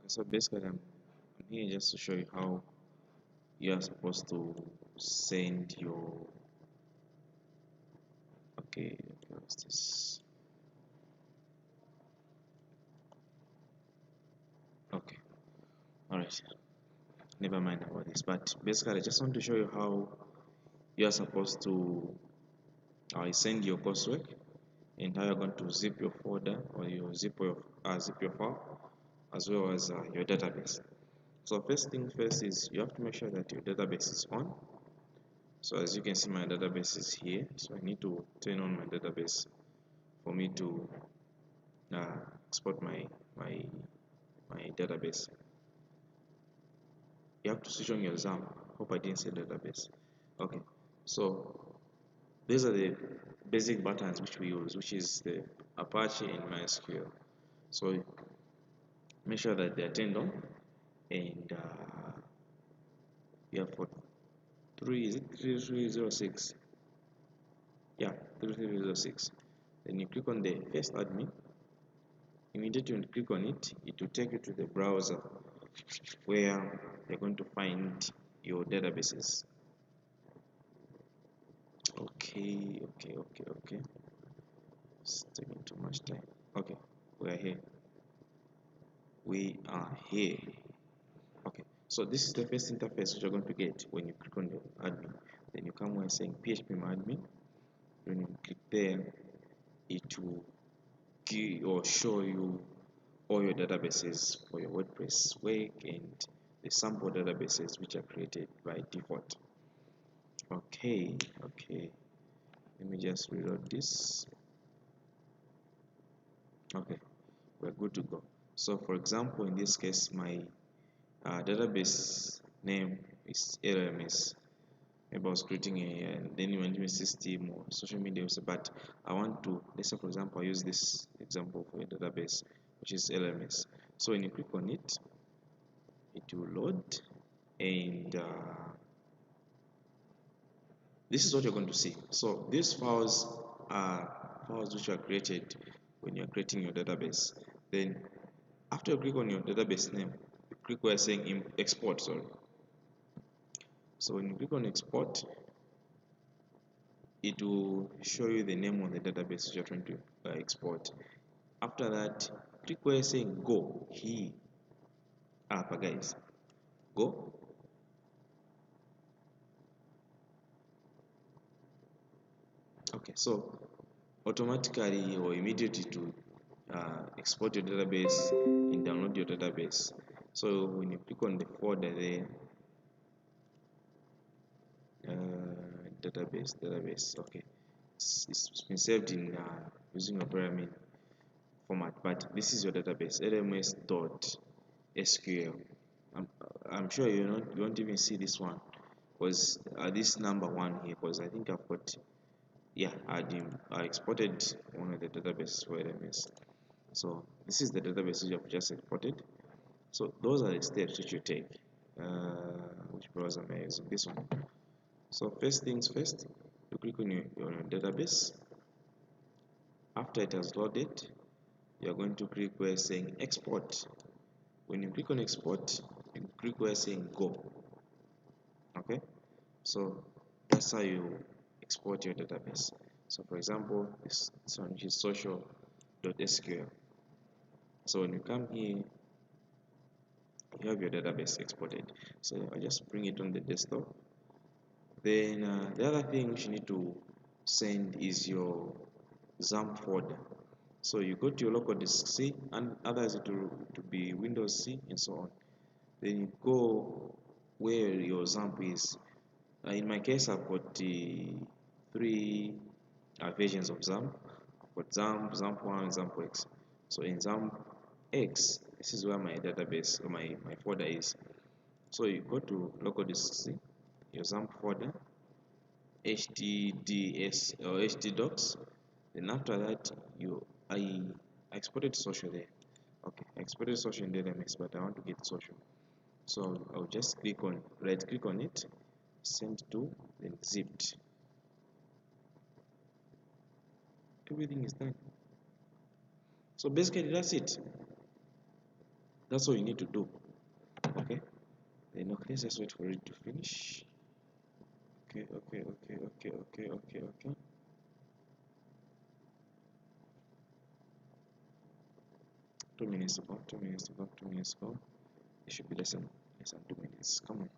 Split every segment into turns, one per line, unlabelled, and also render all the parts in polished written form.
So basically, I'm here just to show you how you are supposed to send your. Okay, what's this? Okay, all right. Never mind about this. But basically, I just want to show you how you are supposed to send your coursework and how you're going to zip your folder or zip your file as well as your database. So first thing first is you have to make sure that your database is on. So as you can see, my database is here. So I need to turn on my database for me to export my database. You have to switch on your Xampp. Hope I didn't say database. Okay. So these are the basic buttons which we use, which is the Apache and MySQL. So make sure that they're turned on, and you have for is it 3306? Yeah, 3306. Then you click on the first admin. Immediately you click on it, it will take you to the browser where you're going to find your databases. Okay. It's taking too much time. Okay, we are here. We are here. Okay, so this is the first interface which you're going to get when you click on the admin. Then you come here saying PHP admin. When you click there, it will give or show you all your databases for your WordPress work and the sample databases which are created by default. Okay. Let me just reload this. Okay, we're good to go. So for example, in this case, my database name is LMS. Maybe I was creating then you want me system or social media, but I want to, let's say for example, I use this example for a database, which is LMS. So when you click on it, it will load, and this is what you're going to see. So these files are files which are created when you're creating your database. Then after you click on your database name, you click where saying export. Sorry. So when you click on export, it will show you the name of the database you're trying to export. After that, click where saying go here. Guys, go. Okay, so automatically or immediately to export your database and download your database. So when you click on the folder there, database, okay, it's been saved in using a pyramid format, but this is your database, lms.sql. I'm sure you won't even see this one because this number one here, because I think I've got, yeah, I exported one of the databases for LMS. So this is the database you have just exported. So those are the steps which you take. Which browser am I using? This one. So first things first, you click on your database. After it has loaded, you are going to click where saying export. When you click on export, you click where saying go. Okay, so that's how you export your database. So for example, this one which is social.sql. So when you come here, you have your database exported. So I just bring it on the desktop. Then the other thing which you need to send is your Xampp folder. So you go to your local disk C, and others it will be Windows C and so on. Then you go where your Xampp is. In my case, I've got the three versions of Xampp. I've got Xampp 1, Xampp X. So in Xampp X, this is where my database or my folder is. So you go to local disk C, your Xampp folder, htds or htdocs. Then after that, I exported social there. Okay, I exported social in the LMS, but I want to get social. So I'll just right click on it, send to, then zipped. Everything is done. So basically that's it. That's all you need to do. Okay, then okay, let's just wait for it to finish. Okay, okay, okay, okay, okay, okay, okay. 2 minutes to go, 2 minutes to go, 2 minutes to go. It should be less than 2 minutes. Come on.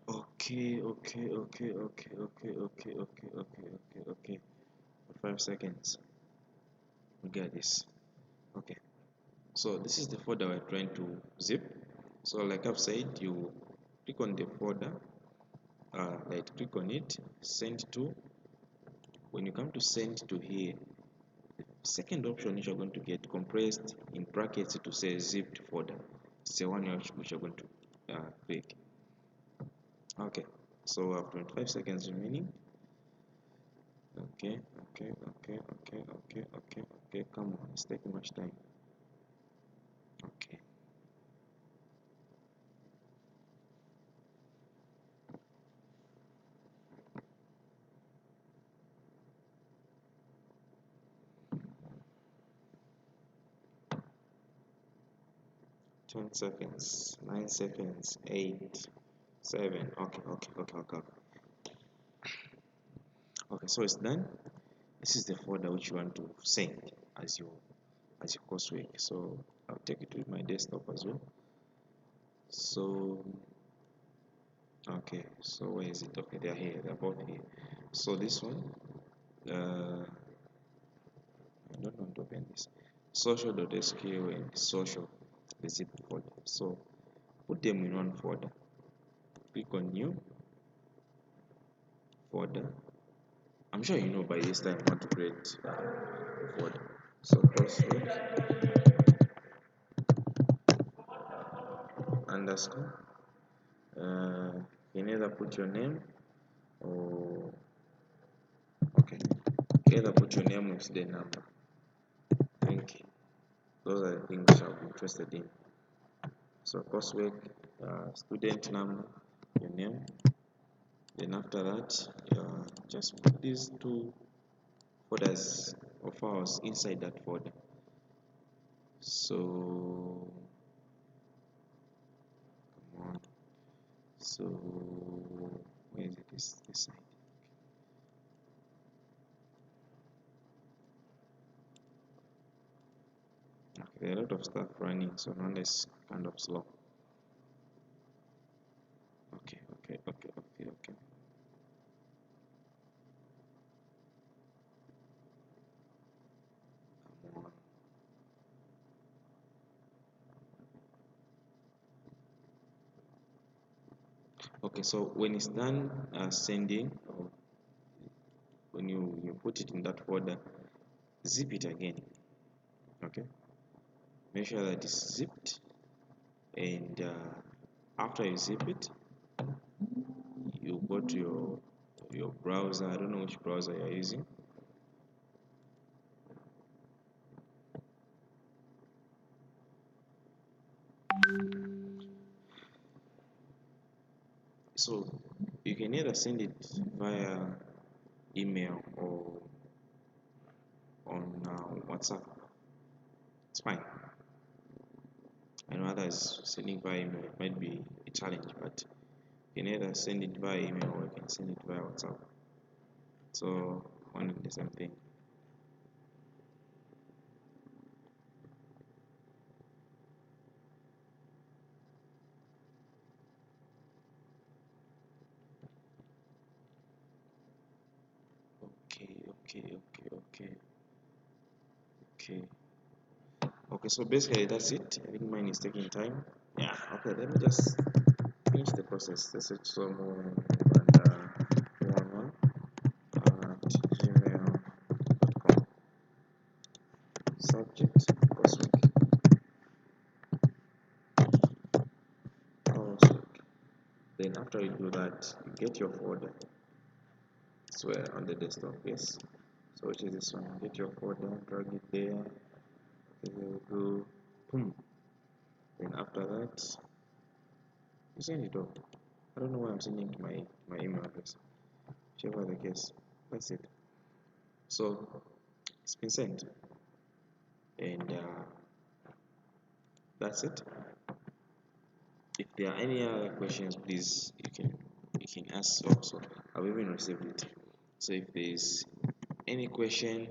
Okay, okay, okay, okay, okay, okay, okay, okay, okay, okay. 5 seconds. We get this. Okay. So this is the folder we're trying to zip. So like I've said, you click on the folder, right click on it, send to. When you come to send to here, the second option which you're going to get compressed in brackets to say zipped folder. It's the one which you're going to click. Okay. So we have 25 seconds remaining. Okay, okay, okay, okay, okay, okay, okay. Come on, it's taking much time. Okay. 10 seconds, 9 seconds, 8, 7. Okay, okay, okay, okay. Okay, so it's done. This is the folder which you want to send as your coursework. So I'll take it to my desktop as well. So okay, so where is it? Okay, they're here, they're both here. So this one, I don't want to open this. Social.sql and social, the zip folder. So put them in one folder. Click on new folder. I'm sure you know by this time how to create a folder. So crossword underscore. You can either put your name or okay. You either put your name with the number. I think those are the things I'll be interested in. So coursework, student number, your name. Then after that, just put these two folders of ours inside that folder. So come on. So where is it? This side. Okay, there are a lot of stuff running, so none is kind of slow. Okay, okay, okay, okay, okay. Come on. Okay, so when it's done sending, or when you put it in that folder, zip it again. Okay, make sure that it's zipped, and after you zip it, you go to your browser. I don't know which browser you're using. So you can either send it via email or on WhatsApp. It's fine. I know others sending via email might be a challenge, but you can either send it via email or you can send it via WhatsApp. So one and the same thing. Okay, okay, okay, okay, okay. Okay, so basically that's it. I think mine is taking time. Yeah, okay, let me just finish the process. Let's search someone and 11 at gmail.com. Subject coursework. Coursework. Then after you do that, you get your folder. So on the desktop, yes. So which is this one? Get your folder, drag it there. Okay, there we go. Boom. Then after that, you send it off. I don't know why I'm sending to my email address. Whichever the case, that's it. So it's been sent. and that's it. If there are any other questions, please you can ask also. I've even received it. So if there is any question